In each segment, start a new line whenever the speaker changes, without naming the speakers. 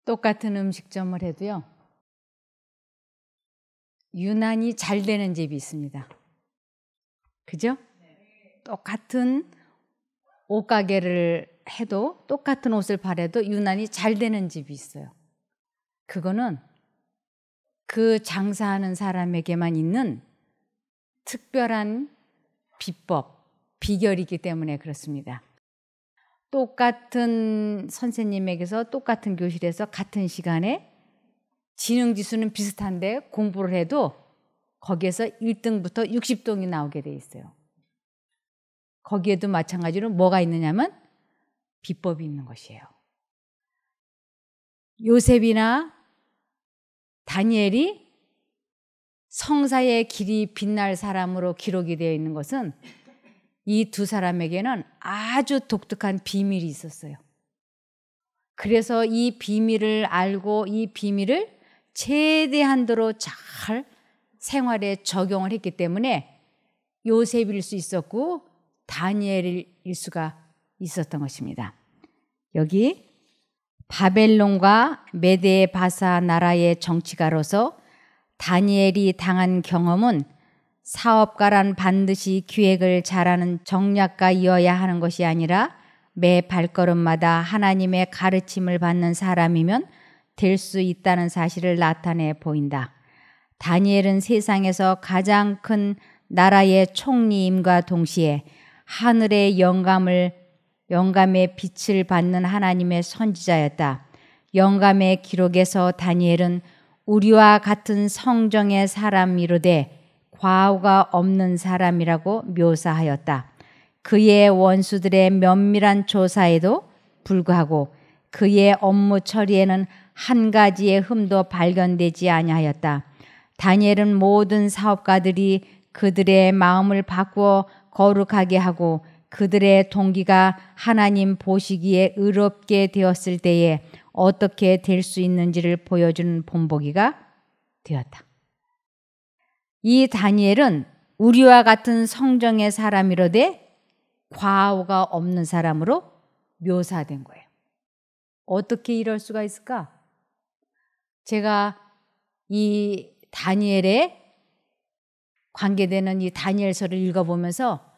똑같은 음식점을 해도요, 유난히 잘 되는 집이 있습니다. 그죠? 똑같은 옷가게를 해도 똑같은 옷을 팔아도 유난히 잘 되는 집이 있어요. 그거는 그 장사하는 사람에게만 있는 특별한 비법, 비결이기 때문에 그렇습니다. 똑같은 선생님에게서 똑같은 교실에서 같은 시간에 지능지수는 비슷한데 공부를 해도 거기에서 1등부터 60등이 나오게 돼 있어요. 거기에도 마찬가지로 뭐가 있느냐면 비법이 있는 것이에요. 요셉이나 다니엘이 성사의 길이 빛날 사람으로 기록이 되어 있는 것은 이 두 사람에게는 아주 독특한 비밀이 있었어요. 그래서 이 비밀을 알고 이 비밀을 최대한도로 잘 생활에 적용을 했기 때문에 요셉일 수 있었고 다니엘일 수가 있었던 것입니다. 여기 바벨론과 메데 바사 나라의 정치가로서 다니엘이 당한 경험은 사업가란 반드시 기획을 잘하는 정략가이어야 하는 것이 아니라 매 발걸음마다 하나님의 가르침을 받는 사람이면 될 수 있다는 사실을 나타내 보인다. 다니엘은 세상에서 가장 큰 나라의 총리임과 동시에 하늘의 영감의 빛을 받는 하나님의 선지자였다. 영감의 기록에서 다니엘은 우리와 같은 성정의 사람이로되 과오가 없는 사람이라고 묘사하였다. 그의 원수들의 면밀한 조사에도 불구하고 그의 업무 처리에는 한 가지의 흠도 발견되지 아니하였다. 다니엘은 모든 사업가들이 그들의 마음을 바꾸어 거룩하게 하고 그들의 동기가 하나님 보시기에 의롭게 되었을 때에 어떻게 될 수 있는지를 보여주는 본보기가 되었다. 이 다니엘은 우리와 같은 성정의 사람이로되 과오가 없는 사람으로 묘사된 거예요. 어떻게 이럴 수가 있을까? 제가 이 다니엘에 관계되는 이 다니엘서를 읽어보면서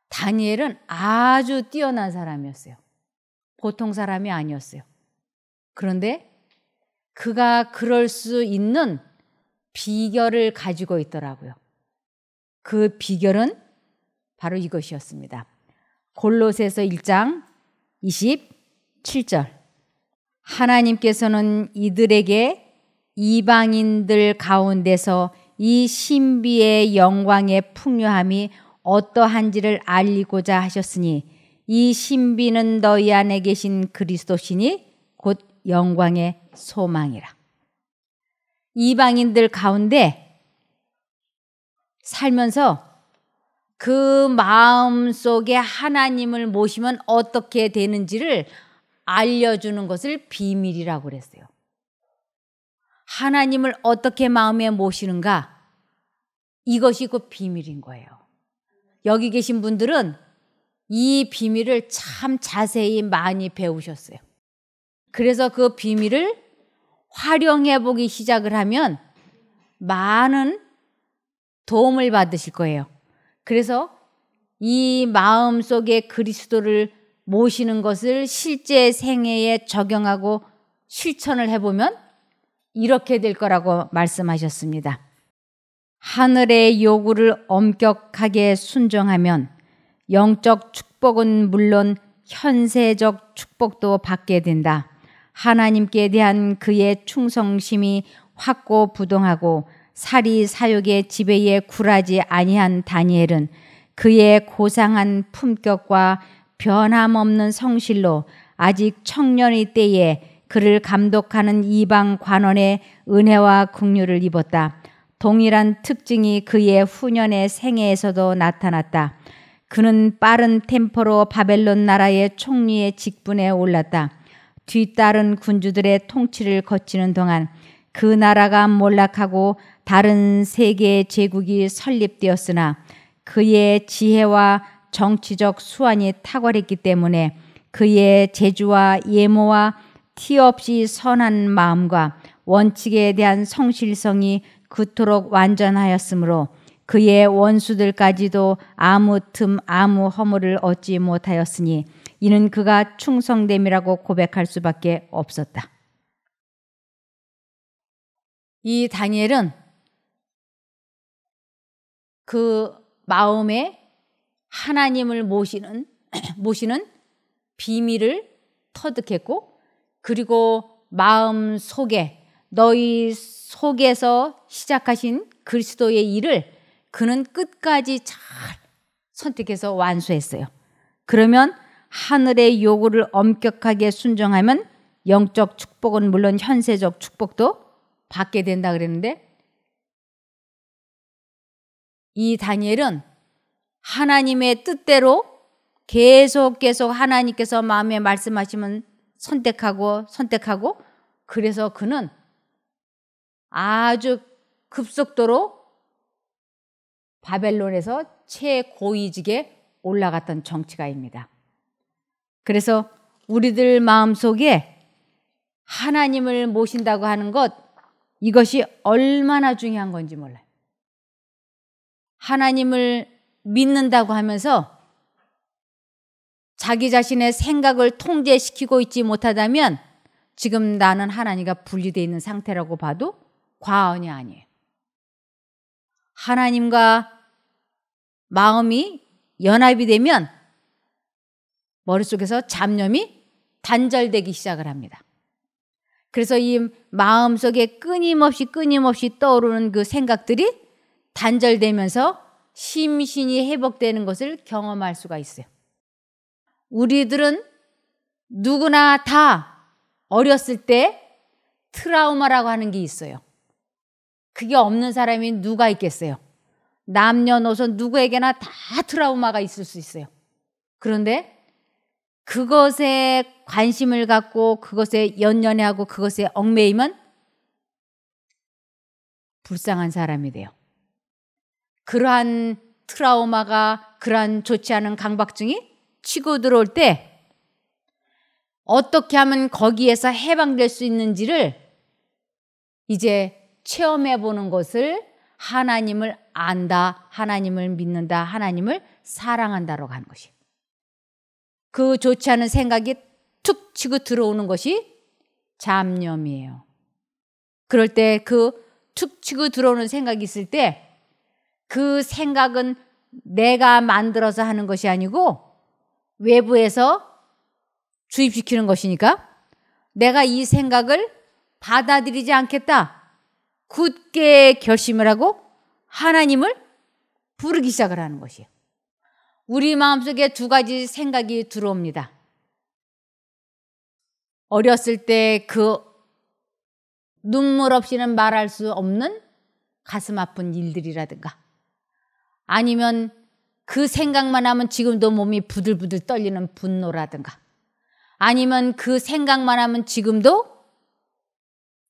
다니엘은 아주 뛰어난 사람이었어요. 보통 사람이 아니었어요. 그런데 그가 그럴 수 있는 비결을 가지고 있더라고요. 그 비결은 바로 이것이었습니다. 골로새서 1장 27절. 하나님께서는 이들에게 이방인들 가운데서 이 신비의 영광의 풍요함이 어떠한지를 알리고자 하셨으니 이 신비는 너희 안에 계신 그리스도시니 곧 영광의 소망이라. 이방인들 가운데 살면서 그 마음 속에 하나님을 모시면 어떻게 되는지를 알려주는 것을 비밀이라고 그랬어요. 하나님을 어떻게 마음에 모시는가? 이것이 그 비밀인 거예요. 여기 계신 분들은 이 비밀을 참 자세히 많이 배우셨어요. 그래서 그 비밀을 활용해 보기 시작을 하면 많은 도움을 받으실 거예요. 그래서 이 마음속에 그리스도를 모시는 것을 실제 생애에 적용하고 실천을 해보면 이렇게 될 거라고 말씀하셨습니다. 하늘의 요구를 엄격하게 순종하면 영적 축복은 물론 현세적 축복도 받게 된다. 하나님께 대한 그의 충성심이 확고부동하고 사리 사욕의 지배에 굴하지 아니한 다니엘은 그의 고상한 품격과 변함없는 성실로 아직 청년의 때에 그를 감독하는 이방 관원의 은혜와 긍휼을 입었다. 동일한 특징이 그의 후년의 생애에서도 나타났다. 그는 빠른 템포로 바벨론 나라의 총리의 직분에 올랐다. 뒤따른 군주들의 통치를 거치는 동안 그 나라가 몰락하고 다른 세계의 제국이 설립되었으나 그의 지혜와 정치적 수완이 탁월했기 때문에 그의 재주와 예모와 티 없이 선한 마음과 원칙에 대한 성실성이 그토록 완전하였으므로 그의 원수들까지도 아무 틈 아무 허물을 얻지 못하였으니 이는 그가 충성됨이라고 고백할 수밖에 없었다. 이 다니엘은 그 마음에 하나님을 모시는 비밀을 터득했고, 그리고 마음 속에 너희 속에서 시작하신 그리스도의 일을 그는 끝까지 잘 선택해서 완수했어요. 그러면 하늘의 요구를 엄격하게 순종하면 영적 축복은 물론 현세적 축복도 받게 된다 그랬는데, 이 다니엘은 하나님의 뜻대로 계속 하나님께서 마음에 말씀하시면 선택하고 그래서 그는 아주 급속도로 바벨론에서 최고위직에 올라갔던 정치가입니다. 그래서 우리들 마음속에 하나님을 모신다고 하는 것, 이것이 얼마나 중요한 건지 몰라요. 하나님을 믿는다고 하면서 자기 자신의 생각을 통제시키고 있지 못하다면 지금 나는 하나님과 분리되어 있는 상태라고 봐도 과언이 아니에요. 하나님과 마음이 연합이 되면 머릿속에서 잡념이 단절되기 시작을 합니다. 그래서 이 마음속에 끊임없이 떠오르는 그 생각들이 단절되면서 심신이 회복되는 것을 경험할 수가 있어요. 우리들은 누구나 다 어렸을 때 트라우마라고 하는 게 있어요. 그게 없는 사람이 누가 있겠어요? 남녀노소 누구에게나 다 트라우마가 있을 수 있어요. 그런데 그것에 관심을 갖고 그것에 연연해하고 그것에 얽매이면 불쌍한 사람이 돼요. 그러한 트라우마가, 그러한 좋지 않은 강박증이 치고 들어올 때 어떻게 하면 거기에서 해방될 수 있는지를 이제 체험해 보는 것을 하나님을 안다, 하나님을 믿는다, 하나님을 사랑한다라고 하는 것이. 그 좋지 않은 생각이 툭 치고 들어오는 것이 잡념이에요. 그럴 때 그 툭 치고 들어오는 생각이 있을 때 그 생각은 내가 만들어서 하는 것이 아니고 외부에서 주입시키는 것이니까 내가 이 생각을 받아들이지 않겠다. 굳게 결심을 하고 하나님을 부르기 시작을 하는 것이에요. 우리 마음속에 두 가지 생각이 들어옵니다. 어렸을 때 그 눈물 없이는 말할 수 없는 가슴 아픈 일들이라든가, 아니면 그 생각만 하면 지금도 몸이 부들부들 떨리는 분노라든가, 아니면 그 생각만 하면 지금도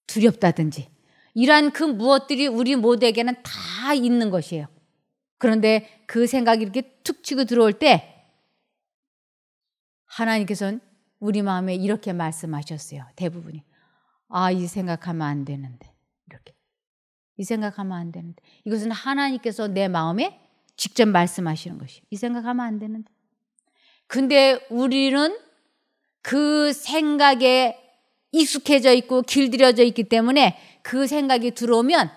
두렵다든지, 이러한 그 무엇들이 우리 모두에게는 다 있는 것이에요. 그런데 그 생각이 이렇게 툭 치고 들어올 때 하나님께서는 우리 마음에 이렇게 말씀하셨어요. 대부분이. 아, 이 생각하면 안 되는데. 이렇게. 이 생각하면 안 되는데. 이것은 하나님께서 내 마음에 직접 말씀하시는 것이에요. 이 생각하면 안 되는데. 근데 우리는 그 생각에 익숙해져 있고 길들여져 있기 때문에 그 생각이 들어오면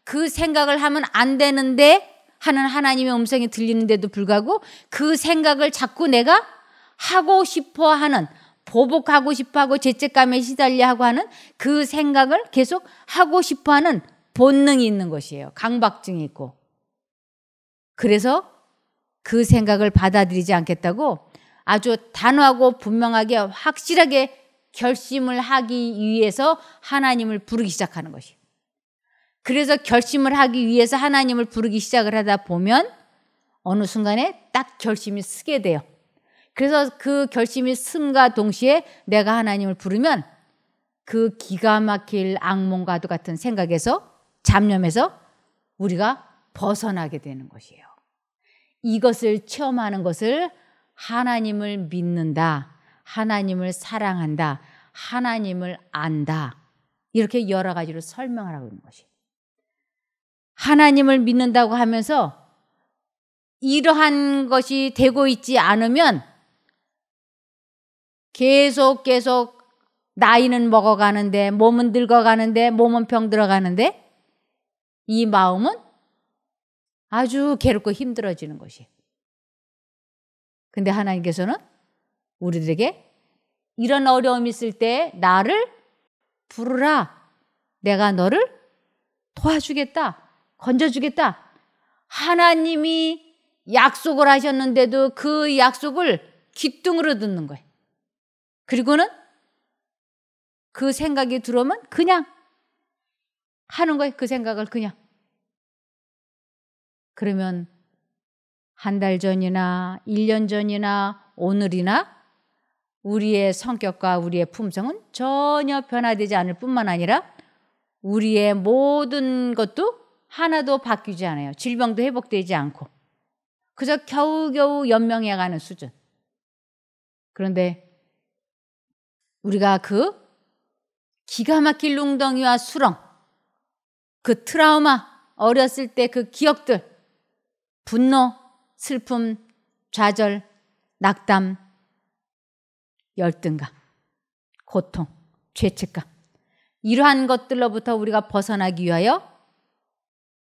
그 생각을 하면 안 되는데 하는 하나님의 음성이 들리는데도 불구하고 그 생각을 자꾸 내가 하고 싶어 하는, 보복하고 싶어 하고 죄책감에 시달려 하고 하는 그 생각을 계속 하고 싶어 하는 본능이 있는 것이에요. 강박증이 있고. 그래서 그 생각을 받아들이지 않겠다고 아주 단호하고 분명하게 확실하게 결심을 하기 위해서 하나님을 부르기 시작하는 것이에요. 그래서 결심을 하기 위해서 하나님을 부르기 시작을 하다 보면 어느 순간에 딱 결심이 서게 돼요. 그래서 그 결심이 씀과 동시에 내가 하나님을 부르면 그 기가 막힐 악몽과도 같은 생각에서, 잡념에서 우리가 벗어나게 되는 것이에요. 이것을 체험하는 것을 하나님을 믿는다, 하나님을 사랑한다, 하나님을 안다. 이렇게 여러 가지로 설명을 하고 있는 것이. 하나님을 믿는다고 하면서 이러한 것이 되고 있지 않으면 계속 나이는 먹어가는데, 몸은 늙어가는데, 몸은 병들어가는데 이 마음은 아주 괴롭고 힘들어지는 것이. 근데 하나님께서는 우리들에게 이런 어려움이 있을 때 나를 부르라. 내가 너를 도와주겠다. 건져주겠다. 하나님이 약속을 하셨는데도 그 약속을 귀뚱으로 듣는 거예요. 그리고는 그 생각이 들어오면 그냥 하는 거예요. 그 생각을 그냥. 그러면 한 달 전이나 1년 전이나 오늘이나 우리의 성격과 우리의 품성은 전혀 변화되지 않을 뿐만 아니라 우리의 모든 것도 하나도 바뀌지 않아요. 질병도 회복되지 않고 그저 겨우겨우 연명해가는 수준. 그런데 우리가 그 기가 막힐 웅덩이와 수렁, 그 트라우마, 어렸을 때 그 기억들, 분노, 슬픔, 좌절, 낙담, 열등감, 고통, 죄책감, 이러한 것들로부터 우리가 벗어나기 위하여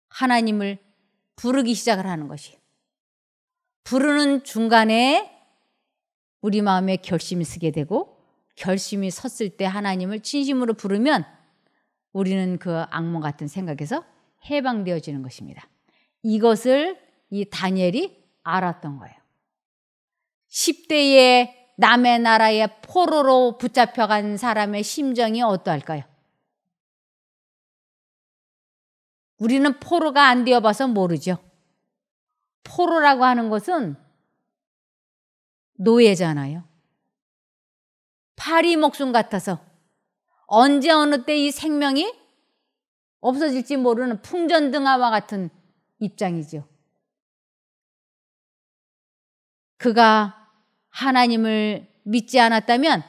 하나님을 부르기 시작을 하는 것이에요. 부르는 중간에 우리 마음에 결심이 서게 되고, 결심이 섰을 때 하나님을 진심으로 부르면 우리는 그 악몽 같은 생각에서 해방되어지는 것입니다. 이것을 이 다니엘이 알았던 거예요. 10대에 남의 나라의 포로로 붙잡혀간 사람의 심정이 어떠할까요? 우리는 포로가 안 되어봐서 모르죠. 포로라고 하는 것은 노예잖아요. 파리 목숨 같아서 언제 어느 때 이 생명이 없어질지 모르는 풍전등화와 같은 입장이죠. 그가 하나님을 믿지 않았다면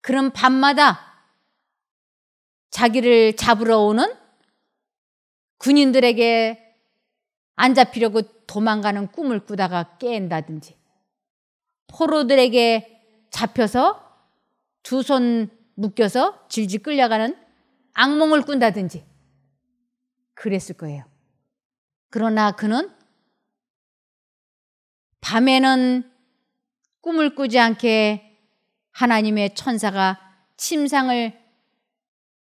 그런 밤마다 자기를 잡으러 오는 군인들에게 안 잡히려고 도망가는 꿈을 꾸다가 깬다든지, 포로들에게 잡혀서 두 손 묶여서 질질 끌려가는 악몽을 꾼다든지 그랬을 거예요. 그러나 그는 밤에는 꿈을 꾸지 않게 하나님의 천사가 침상을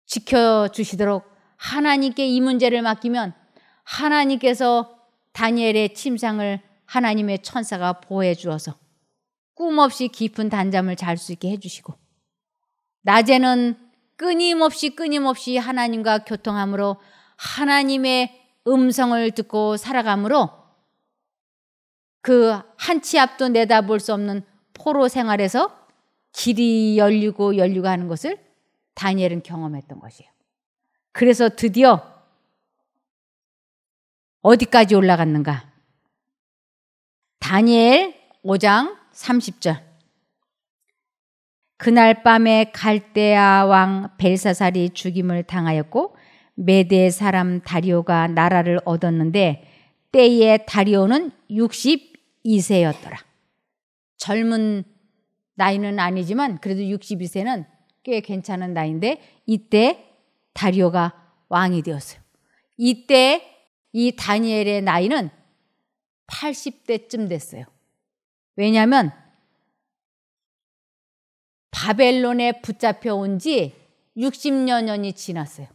지켜주시도록 하나님께 이 문제를 맡기면 하나님께서 다니엘의 침상을 하나님의 천사가 보호해 주어서 꿈 없이 깊은 단잠을 잘 수 있게 해주시고, 낮에는 끊임없이 하나님과 교통함으로 하나님의 음성을 듣고 살아감으로 그 한 치 앞도 내다볼 수 없는 포로 생활에서 길이 열리고 하는 것을 다니엘은 경험했던 것이에요. 그래서 드디어 어디까지 올라갔는가? 다니엘 5장 30절. 그날 밤에 갈대아 왕 벨사살이 죽임을 당하였고 메대 사람 다리오가 나라를 얻었는데 때에 다리오는 62세였더라. 젊은 나이는 아니지만 그래도 62세는 꽤 괜찮은 나이인데 이때 다리오가 왕이 되었어요. 이때 이 다니엘의 나이는 80대쯤 됐어요. 왜냐하면 바벨론에 붙잡혀 온 지 60여 년이 지났어요.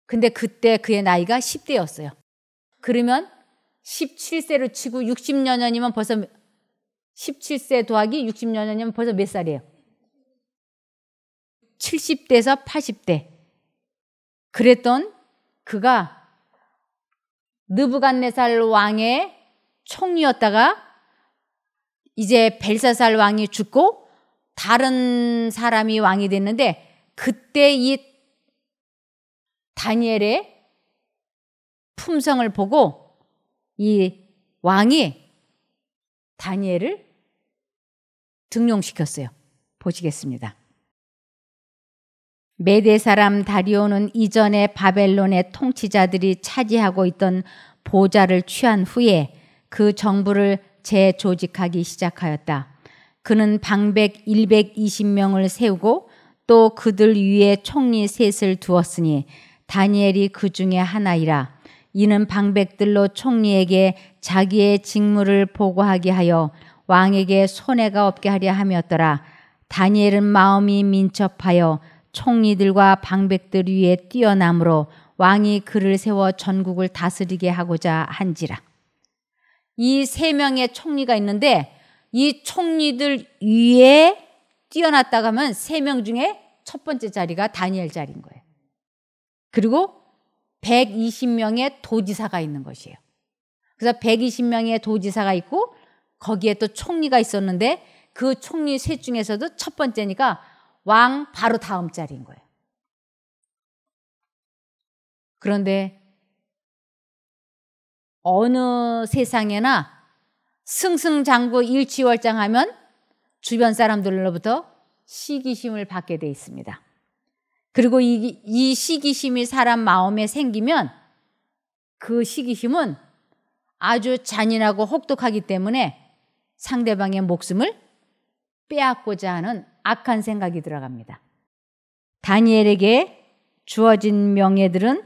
근데 그때 그의 나이가 10대였어요. 그러면 17세로 치고 60여 년이면 벌써 17세 더하기 60여 년이면 벌써 몇 살이에요? 70대에서 80대. 그랬던 그가 느부갓네살 왕의 총리였다가 이제 벨사살 왕이 죽고 다른 사람이 왕이 됐는데 그때 이 다니엘의 품성을 보고 이 왕이 다니엘을 등용시켰어요. 보시겠습니다. 메대 사람 다리오는 이전에 바벨론의 통치자들이 차지하고 있던 보좌를 취한 후에 그 정부를 재조직하기 시작하였다. 그는 방백 120명을 세우고 또 그들 위에 총리 셋을 두었으니 다니엘이 그 중에 하나이라. 이는 방백들로 총리에게 자기의 직무를 보고하게 하여 왕에게 손해가 없게 하려 함이었더라. 다니엘은 마음이 민첩하여 총리들과 방백들 위에 뛰어남으로 왕이 그를 세워 전국을 다스리게 하고자 한지라. 이 세 명의 총리가 있는데 이 총리들 위에 뛰어났다고 하면 세 명 중에 첫 번째 자리가 다니엘 자리인 거예요. 그리고 120명의 도지사가 있는 것이에요. 그래서 120명의 도지사가 있고 거기에 또 총리가 있었는데 그 총리 셋 중에서도 첫 번째니까 왕 바로 다음 자리인 거예요. 그런데 어느 세상에나 승승장구 일취월장하면 주변 사람들로부터 시기심을 받게 돼 있습니다. 그리고 이 시기심이 사람 마음에 생기면 그 시기심은 아주 잔인하고 혹독하기 때문에 상대방의 목숨을 빼앗고자 하는 악한 생각이 들어갑니다. 다니엘에게 주어진 명예들은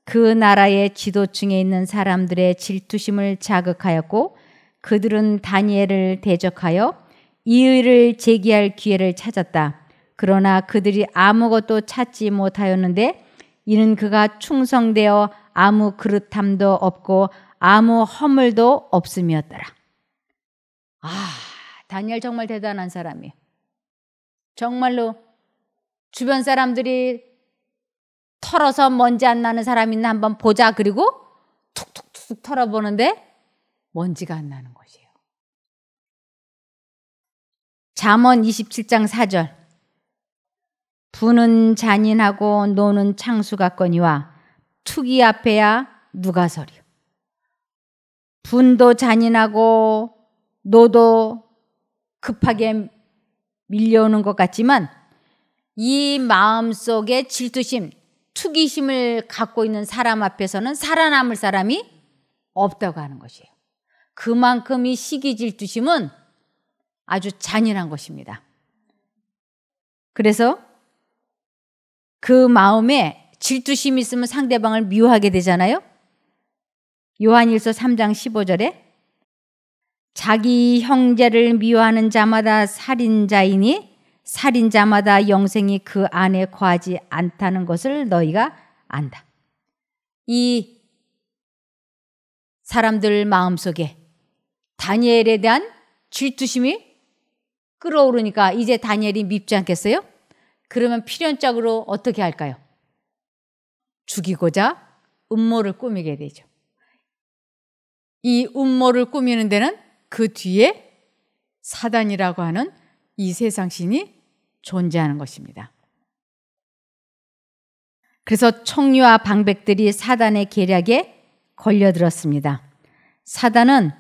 그 나라의 지도층에 있는 사람들의 질투심을 자극하였고 그들은 다니엘을 대적하여 이의를 제기할 기회를 찾았다. 그러나 그들이 아무것도 찾지 못하였는데 이는 그가 충성되어 아무 그릇함도 없고 아무 허물도 없음이었더라. 다니엘 정말 대단한 사람이에요. 정말로 주변 사람들이 털어서 먼지 안 나는 사람 있나 한번 보자. 그리고 툭툭툭 털어보는데 먼지가 안 나는 것이에요. 잠언 27장 4절. 부는 잔인하고 노는 창수 같거니와 투기 앞에야 누가 서리요. 분도 잔인하고 노도 급하게 밀려오는 것 같지만 이 마음속에 질투심, 투기심을 갖고 있는 사람 앞에서는 살아남을 사람이 없다고 하는 것이에요. 그만큼 이 시기 질투심은 아주 잔인한 것입니다. 그래서 그 마음에 질투심이 있으면 상대방을 미워하게 되잖아요. 요한일서 3장 15절에 자기 형제를 미워하는 자마다 살인자이니 살인자마다 영생이 그 안에 거하지 않다는 것을 너희가 안다. 이 사람들 마음속에 다니엘에 대한 질투심이 끌어오르니까 이제 다니엘이 밉지 않겠어요? 그러면 필연적으로 어떻게 할까요? 죽이고자 음모를 꾸미게 되죠. 이 음모를 꾸미는 데는 그 뒤에 사단이라고 하는 이 세상 신이 존재하는 것입니다. 그래서 총리와 방백들이 사단의 계략에 걸려들었습니다. 사단은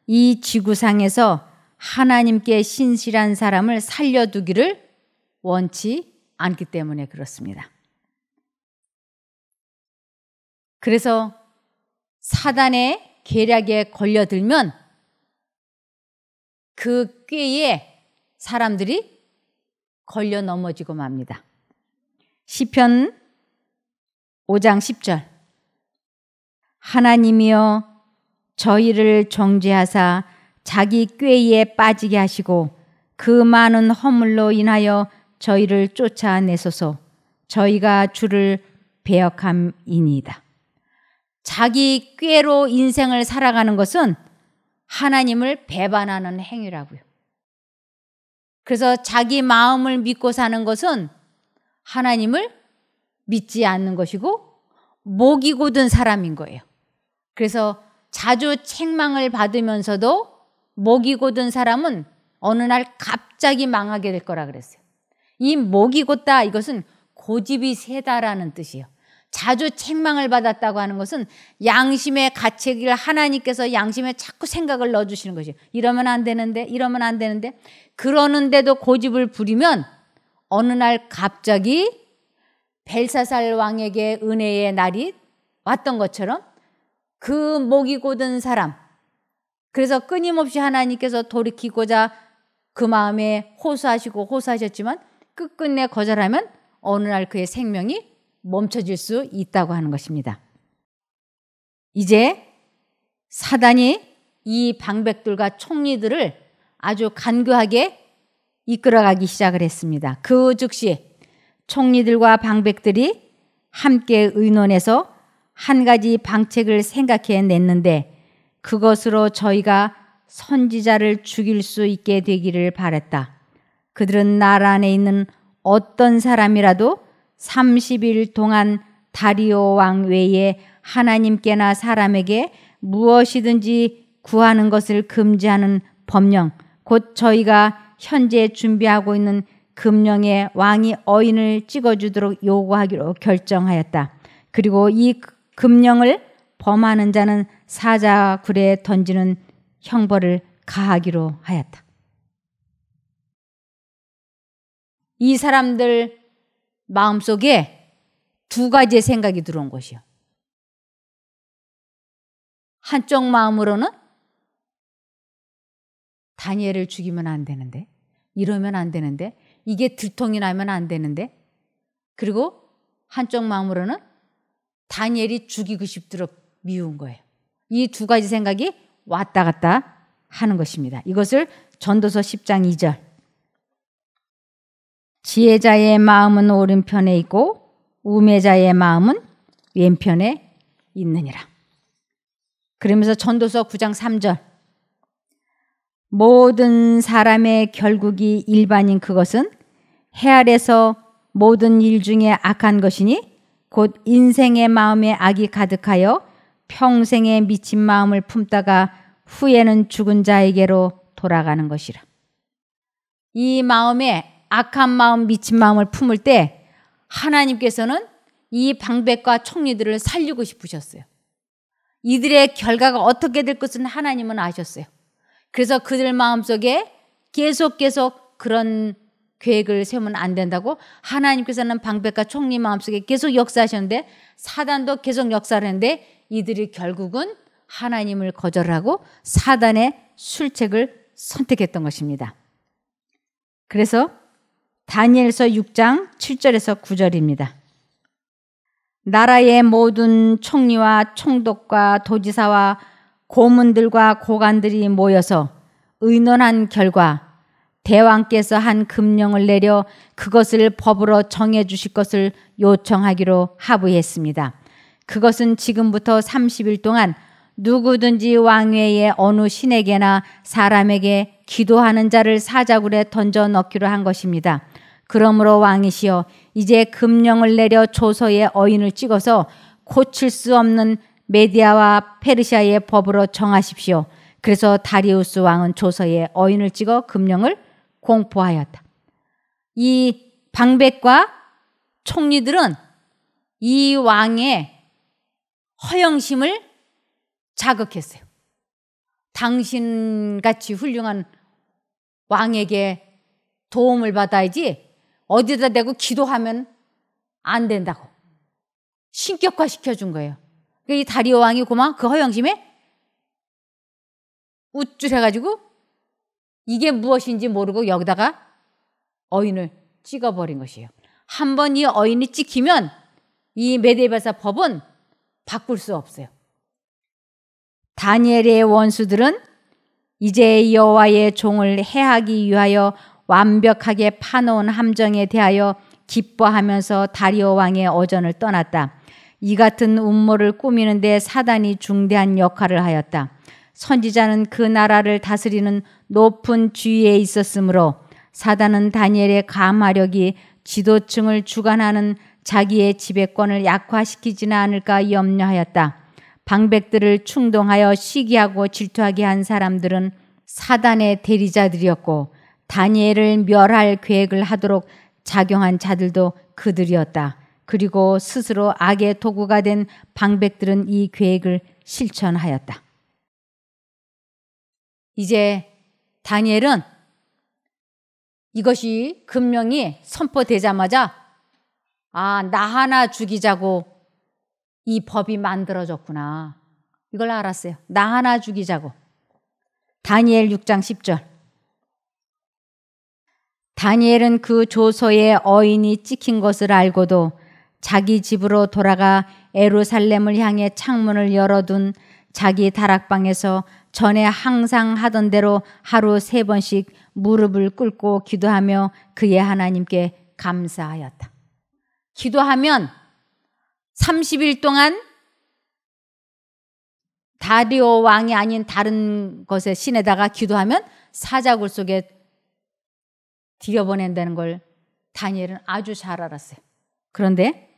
이 지구상에서 하나님께 신실한 사람을 살려두기를 원치 않기 때문에 그렇습니다. 그래서 사단의 계략에 걸려들면 그 꾀에 사람들이 걸려 넘어지고 맙니다. 시편 5장 10절. 하나님이여 저희를 정죄하사 자기 꾀에 빠지게 하시고 그 많은 허물로 인하여 저희를 쫓아내소서. 저희가 주를 배역함이니이다. 자기 꾀로 인생을 살아가는 것은 하나님을 배반하는 행위라고요. 그래서 자기 마음을 믿고 사는 것은 하나님을 믿지 않는 것이고 목이 고든 사람인 거예요. 그래서 자주 책망을 받으면서도 목이 고든 사람은 어느 날 갑자기 망하게 될 거라 그랬어요. 이 목이 곧다 이것은 고집이 세다라는 뜻이에요. 자주 책망을 받았다고 하는 것은 양심의 가책을 하나님께서 양심에 자꾸 생각을 넣어주시는 것이에요. 이러면 안 되는데 이러면 안 되는데 그러는데도 고집을 부리면 어느 날 갑자기 벨사살 왕에게 은혜의 날이 왔던 것처럼 그 목이 곧은 사람, 그래서 끊임없이 하나님께서 돌이키고자 그 마음에 호소하시고 호소하셨지만 끝끝내 거절하면 어느 날 그의 생명이 멈춰질 수 있다고 하는 것입니다. 이제 사단이 이 방백들과 총리들을 아주 간교하게 이끌어가기 시작을 했습니다. 그 즉시 총리들과 방백들이 함께 의논해서 한 가지 방책을 생각해 냈는데 그것으로 저희가 선지자를 죽일 수 있게 되기를 바랬다. 그들은 나라 안에 있는 어떤 사람이라도 30일 동안 다리오 왕 외에 하나님께나 사람에게 무엇이든지 구하는 것을 금지하는 법령, 곧 저희가 현재 준비하고 있는 금령에 왕이 어인을 찍어주도록 요구하기로 결정하였다. 그리고 이 금령을 범하는 자는 사자굴에 던지는 형벌을 가하기로 하였다. 이 사람들 마음속에 두 가지의 생각이 들어온 것이요. 한쪽 마음으로는 다니엘을 죽이면 안 되는데, 이러면 안 되는데, 이게 들통이 나면 안 되는데, 그리고 한쪽 마음으로는 다니엘이 죽이고 싶도록 미운 거예요. 이 두 가지 생각이 왔다 갔다 하는 것입니다. 이것을 전도서 10장 2절. 지혜자의 마음은 오른편에 있고 우매자의 마음은 왼편에 있느니라. 그러면서 전도서 9장 3절. 모든 사람의 결국이 일반인 그것은 해 아래서 모든 일 중에 악한 것이니 곧 인생의 마음에 악이 가득하여 평생에 미친 마음을 품다가 후에는 죽은 자에게로 돌아가는 것이라. 이 마음에 악한 마음, 미친 마음을 품을 때 하나님께서는 이 방백과 총리들을 살리고 싶으셨어요. 이들의 결과가 어떻게 될 것은 하나님은 아셨어요. 그래서 그들 마음속에 계속 그런 계획을 세우면 안 된다고 하나님께서는 방백과 총리 마음속에 계속 역사하셨는데 사단도 계속 역사를 했는데 이들이 결국은 하나님을 거절하고 사단의 술책을 선택했던 것입니다. 그래서 다니엘서 6장 7절에서 9절입니다. 나라의 모든 총리와 총독과 도지사와 고문들과 고관들이 모여서 의논한 결과 대왕께서 한 금령을 내려 그것을 법으로 정해 주실 것을 요청하기로 합의했습니다. 그것은 지금부터 30일 동안 누구든지 왕외의 어느 신에게나 사람에게 기도하는 자를 사자굴에 던져 넣기로 한 것입니다. 그러므로 왕이시여 이제 금령을 내려 조서에 어인을 찍어서 고칠 수 없는 메디아와 페르시아의 법으로 정하십시오. 그래서 다리우스 왕은 조서에 어인을 찍어 금령을 공포하였다. 이 방백과 총리들은 이 왕의 허영심을 자극했어요. 당신같이 훌륭한 왕에게 도움을 받아야지 어디다 대고 기도하면 안 된다고 신격화 시켜준 거예요. 이 다리오 왕이 고마 그 허영심에 우쭐해가지고 이게 무엇인지 모르고 여기다가 어인을 찍어버린 것이에요. 한번 이 어인이 찍히면 이 메데베사 법은 바꿀 수 없어요. 다니엘의 원수들은 이제 여호와의 종을 해하기 위하여 완벽하게 파놓은 함정에 대하여 기뻐하면서 다리오 왕의 어전을 떠났다. 이 같은 음모를 꾸미는데 사단이 중대한 역할을 하였다. 선지자는 그 나라를 다스리는 높은 지위에 있었으므로 사단은 다니엘의 감화력이 지도층을 주관하는 자기의 지배권을 약화시키지는 않을까 염려하였다. 방백들을 충동하여 시기하고 질투하게 한 사람들은 사단의 대리자들이었고 다니엘을 멸할 계획을 하도록 작용한 자들도 그들이었다. 그리고 스스로 악의 도구가 된 방백들은 이 계획을 실천하였다. 이제 다니엘은 이것이 금령이 선포되자마자 아, 나 하나 죽이자고 이 법이 만들어졌구나. 이걸 알았어요. 나 하나 죽이자고. 다니엘 6장 10절. 다니엘은 그 조서에 어인이 찍힌 것을 알고도 자기 집으로 돌아가 예루살렘을 향해 창문을 열어둔 자기 다락방에서 전에 항상 하던 대로 하루 3번씩 무릎을 꿇고 기도하며 그의 하나님께 감사하였다. 기도하면 30일 동안 다리오 왕이 아닌 다른 것의 신에다가 기도하면 사자굴 속에 들여보낸다는 걸 다니엘은 아주 잘 알았어요. 그런데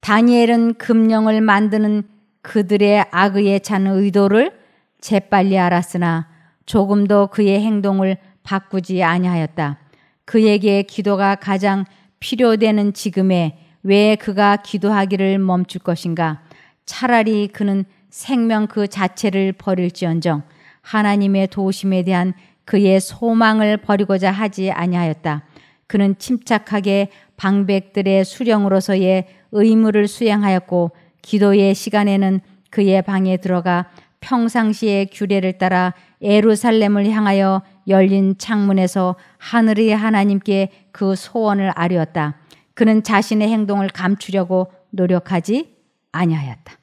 다니엘은 금령을 만드는 그들의 악의에 찬 의도를 재빨리 알았으나 조금도 그의 행동을 바꾸지 아니하였다. 그에게 기도가 가장 필요되는 지금에 왜 그가 기도하기를 멈출 것인가? 차라리 그는 생명 그 자체를 버릴지언정 하나님의 도우심에 대한 그의 소망을 버리고자 하지 아니하였다. 그는 침착하게 방백들의 수령으로서의 의무를 수행하였고 기도의 시간에는 그의 방에 들어가 평상시의 규례를 따라 예루살렘을 향하여 열린 창문에서 하늘의 하나님께 그 소원을 아뢰었다. 그는 자신의 행동을 감추려고 노력하지 아니하였다.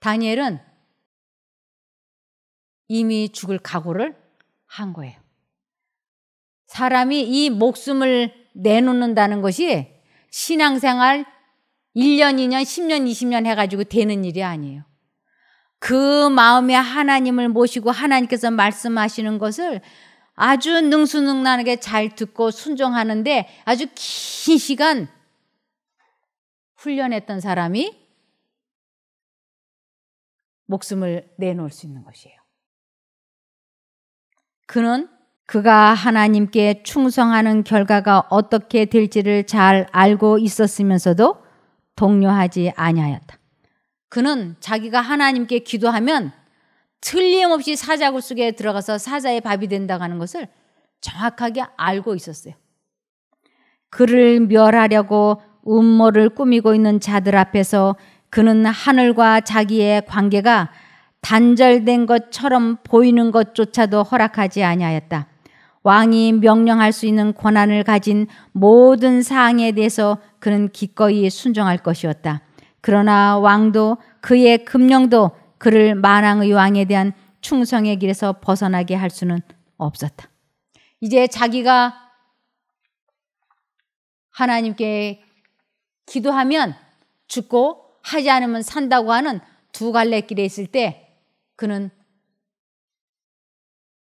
다니엘은 이미 죽을 각오를 한 거예요. 사람이 이 목숨을 내놓는다는 것이 신앙생활 1년, 2년, 10년, 20년 해가지고 되는 일이 아니에요. 그 마음에 하나님을 모시고 하나님께서 말씀하시는 것을 아주 능수능란하게 잘 듣고 순종하는데 아주 긴 시간 훈련했던 사람이 목숨을 내놓을 수 있는 것이에요. 그는 그가 하나님께 충성하는 결과가 어떻게 될지를 잘 알고 있었으면서도 동요하지 아니하였다. 그는 자기가 하나님께 기도하면 틀림없이 사자굴 속에 들어가서 사자의 밥이 된다고 하는 것을 정확하게 알고 있었어요. 그를 멸하려고 음모를 꾸미고 있는 자들 앞에서 그는 하늘과 자기의 관계가 단절된 것처럼 보이는 것조차도 허락하지 아니하였다. 왕이 명령할 수 있는 권한을 가진 모든 사항에 대해서 그는 기꺼이 순종할 것이었다. 그러나 왕도 그의 금령도 그를 만왕의 왕에 대한 충성의 길에서 벗어나게 할 수는 없었다. 이제 자기가 하나님께 기도하면 죽고 하지 않으면 산다고 하는 두 갈래 길에 있을 때 그는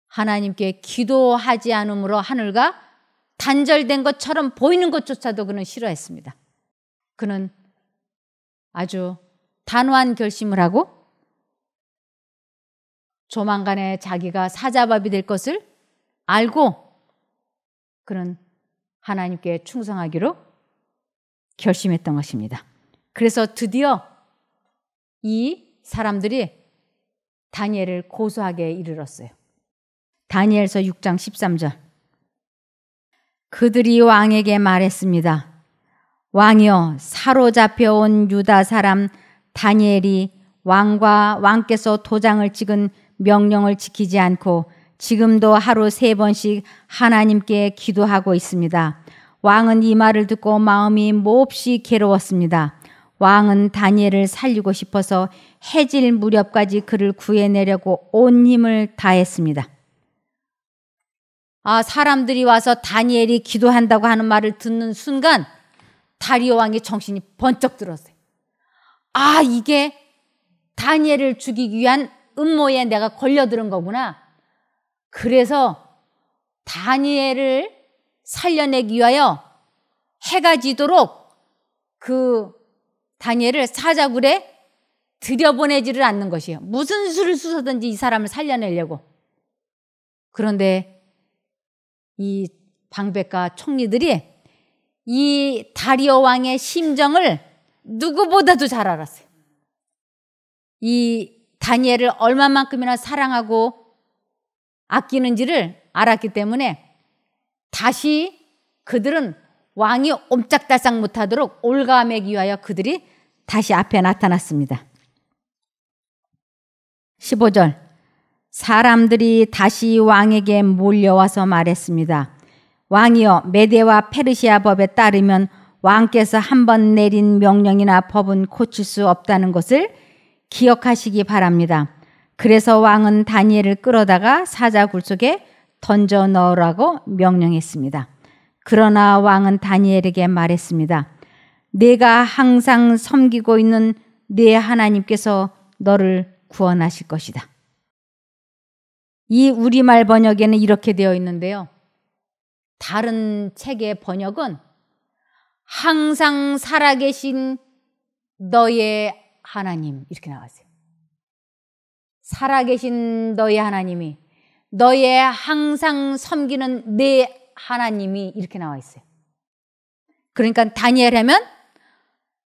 하나님께 기도하지 않으므로 하늘과 단절된 것처럼 보이는 것조차도 그는 싫어했습니다. 그는 아주 단호한 결심을 하고 조만간에 자기가 사자밥이 될 것을 알고 그는 하나님께 충성하기로 결심했던 것입니다. 그래서 드디어 이 사람들이 다니엘을 고소하게 이르렀어요. 다니엘서 6장 13절. 그들이 왕에게 말했습니다. 왕이여, 사로잡혀온 유다 사람 다니엘이 왕께서 도장을 찍은 명령을 지키지 않고 지금도 하루 3번씩 하나님께 기도하고 있습니다. 왕은 이 말을 듣고 마음이 몹시 괴로웠습니다. 왕은 다니엘을 살리고 싶어서 해질 무렵까지 그를 구해내려고 온 힘을 다했습니다. 사람들이 와서 다니엘이 기도한다고 하는 말을 듣는 순간 다리오 왕의 정신이 번쩍 들었어요. 이게 다니엘을 죽이기 위한 음모에 내가 걸려들은 거구나. 그래서 다니엘을 살려내기 위하여 해가 지도록 그 다니엘을 사자굴에 들여보내지를 않는 것이에요. 무슨 수를 써서든지 이 사람을 살려내려고. 그런데 이 방백과 총리들이 이 다리오 왕의 심정을 누구보다도 잘 알았어요. 이 다니엘을 얼마만큼이나 사랑하고 아끼는지를 알았기 때문에 다시 그들은 왕이 옴짝달싹 못하도록 올가매기 위하여 그들이 다시 앞에 나타났습니다. 15절. 사람들이 다시 왕에게 몰려와서 말했습니다. 왕이여, 메대와 페르시아 법에 따르면 왕께서 한 번 내린 명령이나 법은 고칠 수 없다는 것을 기억하시기 바랍니다. 그래서 왕은 다니엘을 끌어다가 사자굴 속에 던져 넣으라고 명령했습니다. 그러나 왕은 다니엘에게 말했습니다. 내가 항상 섬기고 있는 네 하나님께서 너를 구원하실 것이다. 이 우리말 번역에는 이렇게 되어 있는데요. 다른 책의 번역은 항상 살아계신 너의 하나님 이렇게 나왔어요. 살아계신 너의 하나님이, 너의 항상 섬기는 내 하나님이 이렇게 나와 있어요. 그러니까 다니엘 하면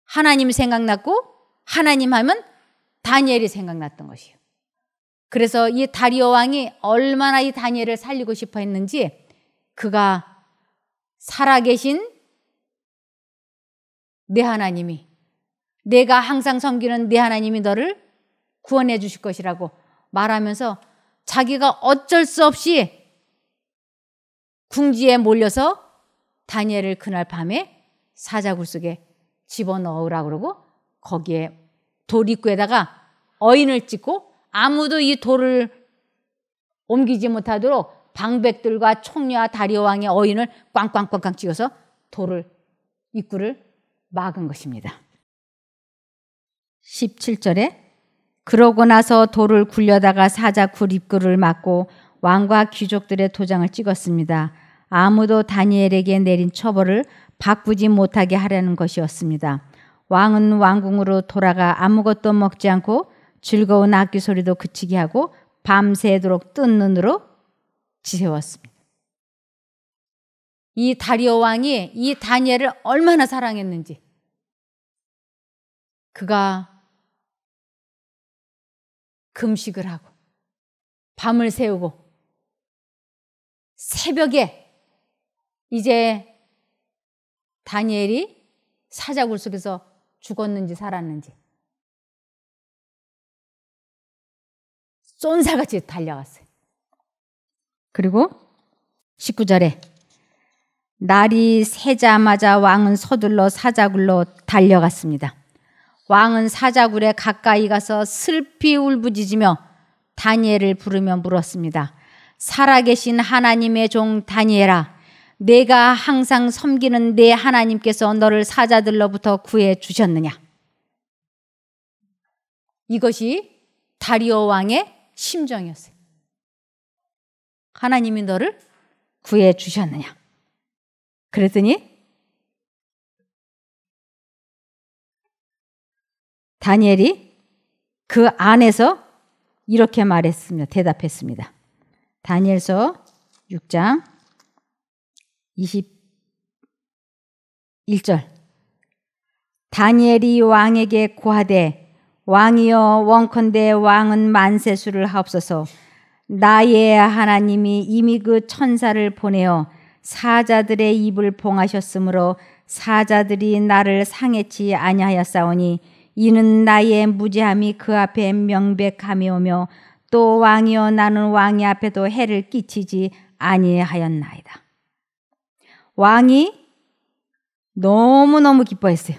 하나님 생각났고 하나님 하면 다니엘이 생각났던 것이에요. 그래서 이 다리오 왕이 얼마나 이 다니엘을 살리고 싶어 했는지 그가 살아계신 내 하나님이, 내가 항상 섬기는 내 하나님이 너를 구원해 주실 것이라고 말하면서 자기가 어쩔 수 없이 궁지에 몰려서 다니엘을 그날 밤에 사자굴 속에 집어넣으라고 그러고 거기에 돌 입구에다가 어인을 찍고 아무도 이 돌을 옮기지 못하도록 방백들과 총리와 다리오 왕의 어인을 꽝꽝꽝꽝 찍어서 돌을 입구를 막은 것입니다. 17절에 그러고 나서 돌을 굴려다가 사자굴 입구를 막고 왕과 귀족들의 도장을 찍었습니다. 아무도 다니엘에게 내린 처벌을 바꾸지 못하게 하려는 것이었습니다. 왕은 왕궁으로 돌아가 아무것도 먹지 않고 즐거운 악기 소리도 그치게 하고 밤새도록 뜬 눈으로 지새웠습니다. 이 다리오 왕이 이 다니엘을 얼마나 사랑했는지, 그가 금식을 하고 밤을 새우고 새벽에 이제 다니엘이 사자굴 속에서 죽었는지 살았는지 쏜살같이 달려갔어요. 그리고 19절에 날이 새자마자 왕은 서둘러 사자굴로 달려갔습니다. 왕은 사자굴에 가까이 가서 슬피 울부짖으며 다니엘을 부르며 물었습니다. 살아계신 하나님의 종 다니엘아, 내가 항상 섬기는 내 하나님께서 너를 사자들로부터 구해 주셨느냐? 이것이 다리오 왕의 심정이었어요. 하나님이 너를 구해 주셨느냐? 그랬더니 다니엘이 그 안에서 이렇게 말했으며 대답했습니다. 다니엘서 6장 21절. 다니엘이 왕에게 고하되 왕이여 원컨대 왕은 만세수를 하옵소서. 나의 하나님이 이미 그 천사를 보내어 사자들의 입을 봉하셨으므로 사자들이 나를 상해치 아니하였사오니 이는 나의 무죄함이 그 앞에 명백함이오며 또 왕이여 나는 왕의 앞에도 해를 끼치지 아니하였나이다. 왕이 너무너무 기뻐했어요.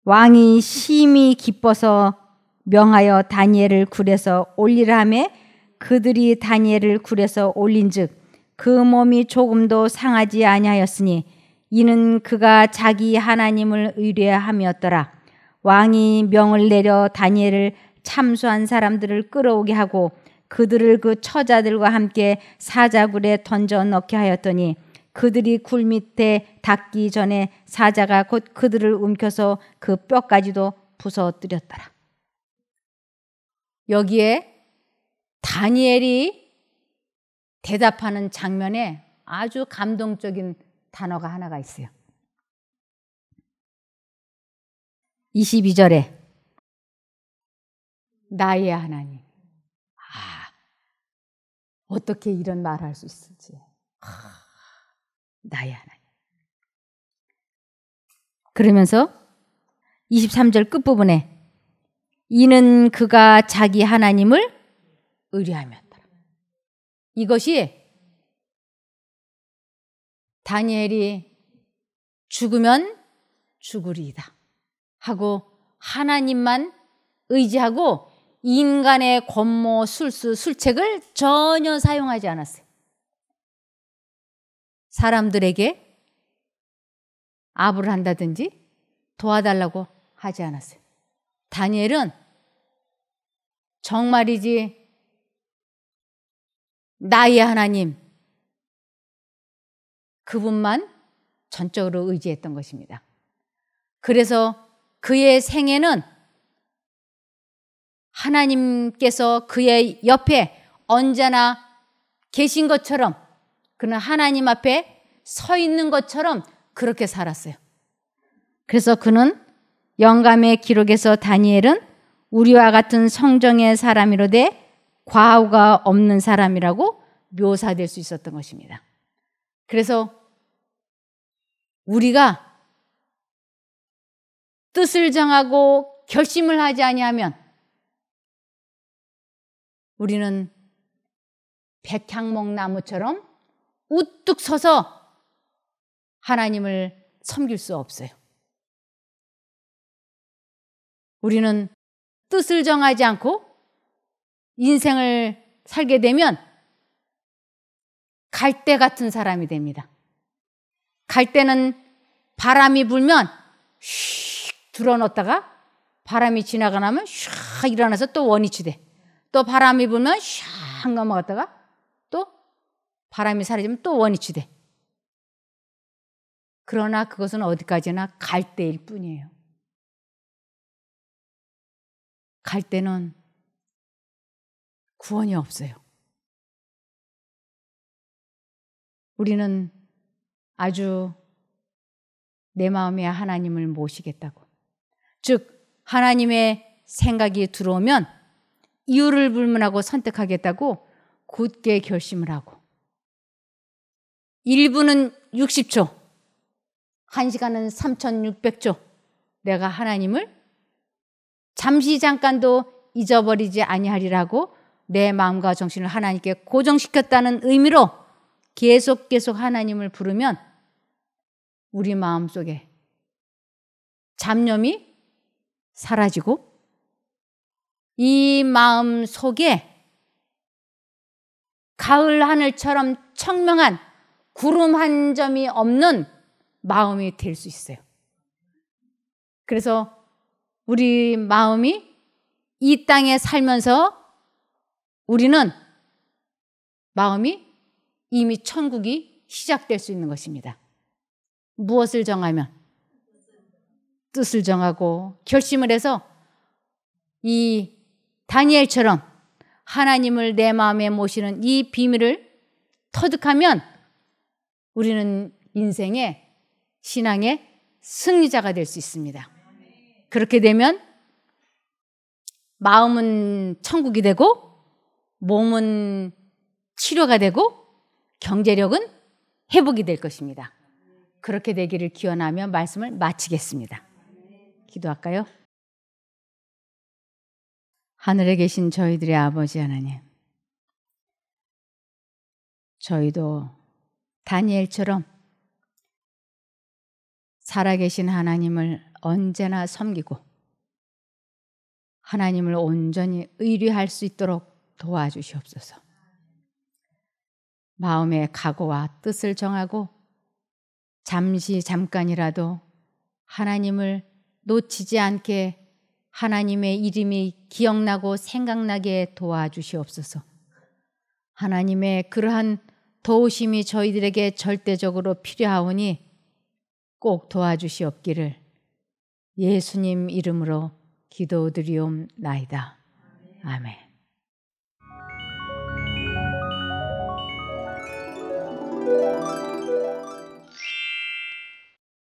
왕이 심히 기뻐서 명하여 다니엘을 굴에서 올리라 하매 그들이 다니엘을 굴에서 올린즉 그 몸이 조금도 상하지 아니하였으니 이는 그가 자기 하나님을 의뢰함이었더라. 왕이 명을 내려 다니엘을 참수한 사람들을 끌어오게 하고 그들을 그 처자들과 함께 사자굴에 던져 넣게 하였더니 그들이 굴 밑에 닿기 전에 사자가 곧 그들을 움켜서 그 뼈까지도 부서뜨렸더라. 여기에 다니엘이 대답하는 장면에 아주 감동적인 단어가 하나가 있어요. 22절에 나의 하나님. 어떻게 이런 말할 수 있을지. 나의 하나님. 그러면서 23절 끝부분에 이는 그가 자기 하나님을 의뢰하였더라. 이것이 다니엘이 죽으면 죽으리이다 하고 하나님만 의지하고 인간의 권모, 술수, 술책을 전혀 사용하지 않았어요. 사람들에게 아부를 한다든지 도와달라고 하지 않았어요. 다니엘은 정말이지 나의 하나님, 그분만 전적으로 의지했던 것입니다. 그래서 그의 생애는 하나님께서 그의 옆에 언제나 계신 것처럼, 그는 하나님 앞에 서 있는 것처럼 그렇게 살았어요. 그래서 그는 영감의 기록에서 다니엘은 우리와 같은 성정의 사람이로되 과오가 없는 사람이라고 묘사될 수 있었던 것입니다. 그래서 우리가 뜻을 정하고 결심을 하지 아니하면 우리는 백향목 나무처럼 우뚝 서서 하나님을 섬길 수 없어요. 우리는 뜻을 정하지 않고 인생을 살게 되면 갈대 같은 사람이 됩니다. 갈대는 바람이 불면 슉 들어놓다가 바람이 지나가 나면 슉 일어나서 또 원위치 돼. 또 바람이 불면 슉 넘어갔다가 또 바람이 사라지면 또 원위치 돼. 그러나 그것은 어디까지나 갈대일 뿐이에요. 갈대는 구원이 없어요. 우리는 아주 내 마음에 하나님을 모시겠다고, 즉 하나님의 생각이 들어오면 이유를 불문하고 선택하겠다고 굳게 결심을 하고 1분은 60초, 1시간은 3600초 내가 하나님을 잠시 잠깐도 잊어버리지 아니하리라고 내 마음과 정신을 하나님께 고정시켰다는 의미로 계속 하나님을 부르면 우리 마음속에 잡념이 사라지고 이 마음 속에 가을 하늘처럼 청명한 구름 한 점이 없는 마음이 될 수 있어요. 그래서 우리 마음이 이 땅에 살면서 우리는 마음이 이미 천국이 시작될 수 있는 것입니다. 무엇을 정하면? 뜻을 정하고 결심을 해서 이 다니엘처럼 하나님을 내 마음에 모시는 이 비밀을 터득하면 우리는 인생의 신앙의 승리자가 될 수 있습니다. 그렇게 되면 마음은 천국이 되고 몸은 치료가 되고 경제력은 회복이 될 것입니다. 그렇게 되기를 기원하며 말씀을 마치겠습니다. 기도할까요? 하늘에 계신 저희들의 아버지 하나님, 저희도 다니엘처럼 살아계신 하나님을 언제나 섬기고 하나님을 온전히 의뢰할 수 있도록 도와주시옵소서. 마음의 각오와 뜻을 정하고 잠깐이라도 하나님을 놓치지 않게 하나님의 이름이 기억나고 생각나게 도와주시옵소서. 하나님의 그러한 도우심이 저희들에게 절대적으로 필요하오니 꼭 도와주시옵기를 예수님 이름으로 기도드리옵나이다. 아멘.